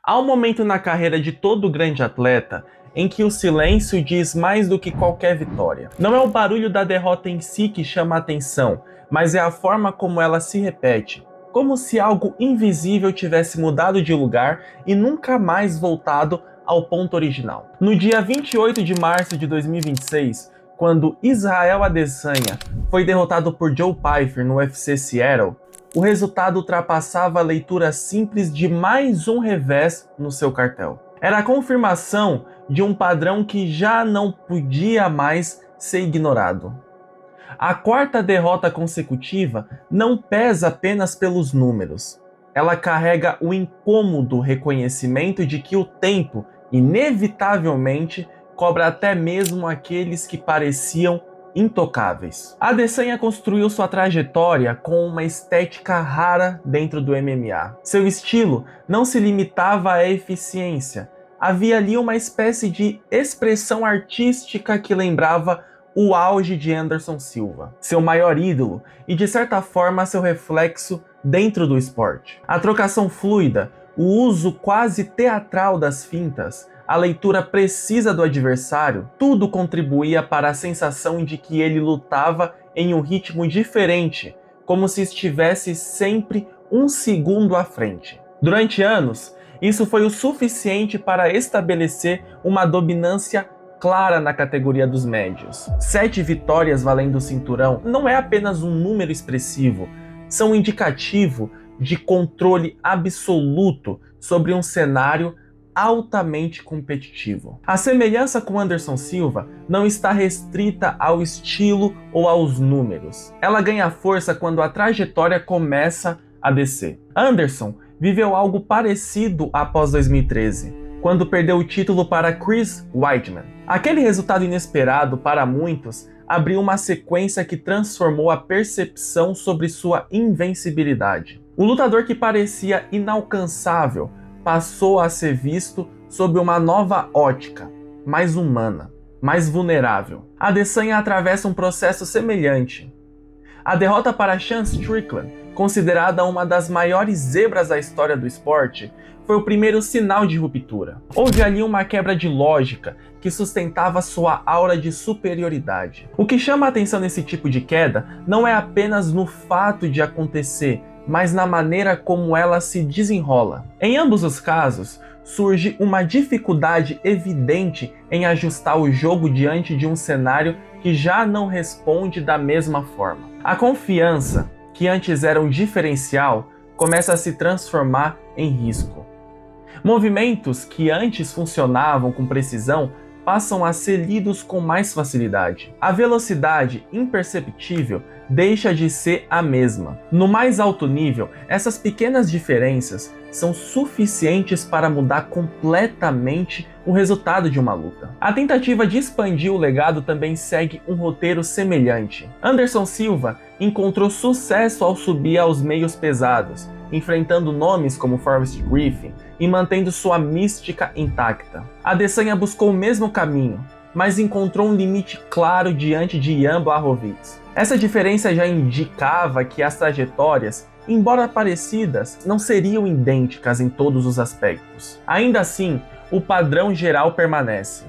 Há um momento na carreira de todo grande atleta em que o silêncio diz mais do que qualquer vitória. Não é o barulho da derrota em si que chama a atenção, mas é a forma como ela se repete, como se algo invisível tivesse mudado de lugar e nunca mais voltado ao ponto original. No dia 28 de março de 2026, quando Israel Adesanya foi derrotado por Joe Pyfer no UFC Seattle, o resultado ultrapassava a leitura simples de mais um revés no seu cartel. Era a confirmação de um padrão que já não podia mais ser ignorado. A quarta derrota consecutiva não pesa apenas pelos números. Ela carrega o incômodo reconhecimento de que o tempo, inevitavelmente, cobra até mesmo aqueles que pareciam intocáveis. Adesanya construiu sua trajetória com uma estética rara dentro do MMA. Seu estilo não se limitava à eficiência. Havia ali uma espécie de expressão artística que lembrava o auge de Anderson Silva, seu maior ídolo e, de certa forma, seu reflexo dentro do esporte. A trocação fluida, o uso quase teatral das fintas, a leitura precisa do adversário, tudo contribuía para a sensação de que ele lutava em um ritmo diferente, como se estivesse sempre um segundo à frente. Durante anos, isso foi o suficiente para estabelecer uma dominância clara na categoria dos médios. 7 vitórias valendo o cinturão não é apenas um número expressivo, são um indicativo de controle absoluto sobre um cenário altamente competitivo. A semelhança com Anderson Silva não está restrita ao estilo ou aos números. Ela ganha força quando a trajetória começa a descer. Anderson viveu algo parecido após 2013, quando perdeu o título para Chris Weidman. Aquele resultado inesperado para muitos abriu uma sequência que transformou a percepção sobre sua invencibilidade. O lutador que parecia inalcançável passou a ser visto sob uma nova ótica, mais humana, mais vulnerável. Adesanya atravessa um processo semelhante. A derrota para Sean Strickland, considerada uma das maiores zebras da história do esporte, foi o primeiro sinal de ruptura. Houve ali uma quebra de lógica que sustentava sua aura de superioridade. O que chama a atenção nesse tipo de queda não é apenas no fato de acontecer, mas na maneira como ela se desenrola. Em ambos os casos, surge uma dificuldade evidente em ajustar o jogo diante de um cenário que já não responde da mesma forma. A confiança, que antes era um diferencial, começa a se transformar em risco. Movimentos que antes funcionavam com precisão passam a ser lidos com mais facilidade. A velocidade imperceptível deixa de ser a mesma. No mais alto nível, essas pequenas diferenças são suficientes para mudar completamente o resultado de uma luta. A tentativa de expandir o legado também segue um roteiro semelhante. Anderson Silva encontrou sucesso ao subir aos meios pesados, enfrentando nomes como Forrest Griffin e mantendo sua mística intacta. Adesanya buscou o mesmo caminho, mas encontrou um limite claro diante de Jan Blachowicz. Essa diferença já indicava que as trajetórias, embora parecidas, não seriam idênticas em todos os aspectos. Ainda assim, o padrão geral permanece.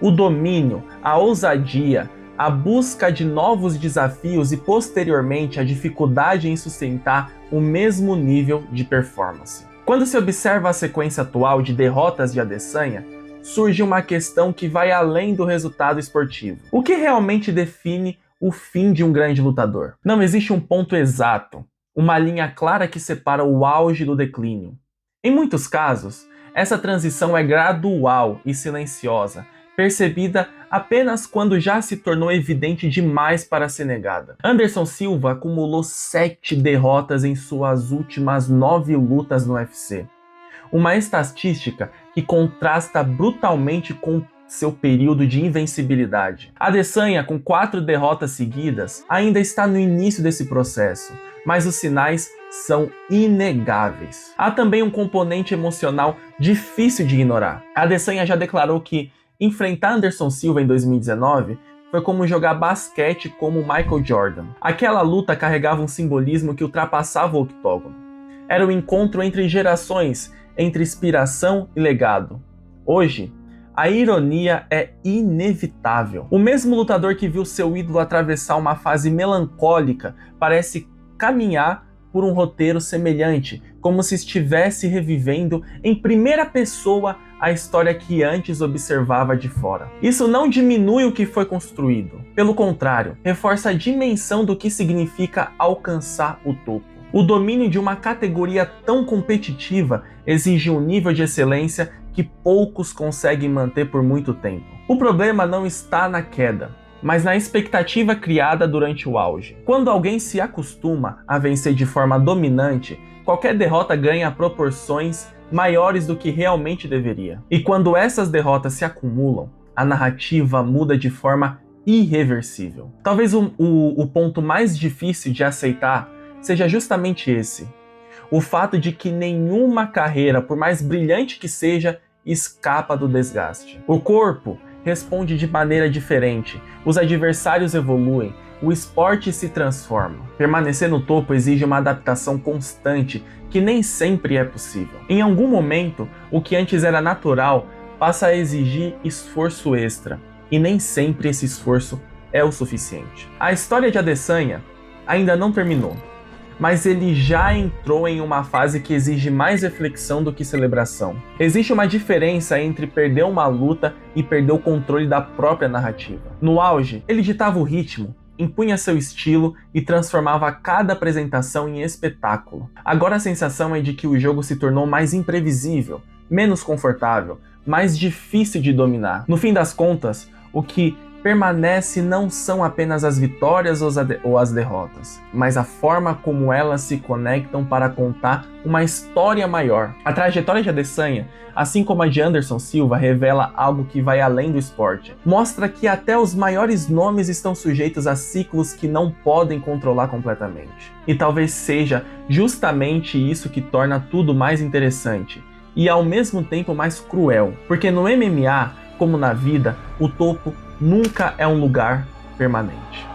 O domínio, a ousadia, a busca de novos desafios e, posteriormente, a dificuldade em sustentar o mesmo nível de performance. Quando se observa a sequência atual de derrotas de Adesanya, surge uma questão que vai além do resultado esportivo. O que realmente define o fim de um grande lutador? Não existe um ponto exato, uma linha clara que separa o auge do declínio. Em muitos casos, essa transição é gradual e silenciosa, percebida apenas quando já se tornou evidente demais para ser negada. Anderson Silva acumulou 7 derrotas em suas últimas 9 lutas no UFC. Uma estatística que contrasta brutalmente com seu período de invencibilidade. Adesanya, com 4 derrotas seguidas, ainda está no início desse processo, mas os sinais são inegáveis. Há também um componente emocional difícil de ignorar. Adesanya já declarou que enfrentar Anderson Silva em 2019 foi como jogar basquete como Michael Jordan. Aquela luta carregava um simbolismo que ultrapassava o octógono. Era o encontro entre gerações, entre inspiração e legado. Hoje, a ironia é inevitável. O mesmo lutador que viu seu ídolo atravessar uma fase melancólica parece caminhar por um roteiro semelhante, como se estivesse revivendo em primeira pessoa a história que antes observava de fora. Isso não diminui o que foi construído. Pelo contrário, reforça a dimensão do que significa alcançar o topo. O domínio de uma categoria tão competitiva exige um nível de excelência que poucos conseguem manter por muito tempo. O problema não está na queda, mas na expectativa criada durante o auge. Quando alguém se acostuma a vencer de forma dominante, qualquer derrota ganha proporções maiores do que realmente deveria. E quando essas derrotas se acumulam, a narrativa muda de forma irreversível. Talvez o ponto mais difícil de aceitar seja justamente esse. O fato de que nenhuma carreira, por mais brilhante que seja, escapa do desgaste. O corpo responde de maneira diferente, os adversários evoluem, o esporte se transforma. Permanecer no topo exige uma adaptação constante que nem sempre é possível. Em algum momento, o que antes era natural passa a exigir esforço extra, e nem sempre esse esforço é o suficiente. A história de Adesanya ainda não terminou, mas ele já entrou em uma fase que exige mais reflexão do que celebração. Existe uma diferença entre perder uma luta e perder o controle da própria narrativa. No auge, ele ditava o ritmo, impunha seu estilo e transformava cada apresentação em espetáculo. Agora a sensação é de que o jogo se tornou mais imprevisível, menos confortável, mais difícil de dominar. No fim das contas, o que permanece não são apenas as vitórias ou as derrotas, mas a forma como elas se conectam para contar uma história maior. A trajetória de Adesanya, assim como a de Anderson Silva, revela algo que vai além do esporte. Mostra que até os maiores nomes estão sujeitos a ciclos que não podem controlar completamente. E talvez seja justamente isso que torna tudo mais interessante e ao mesmo tempo mais cruel, porque no MMA, como na vida, o topo nunca é um lugar permanente.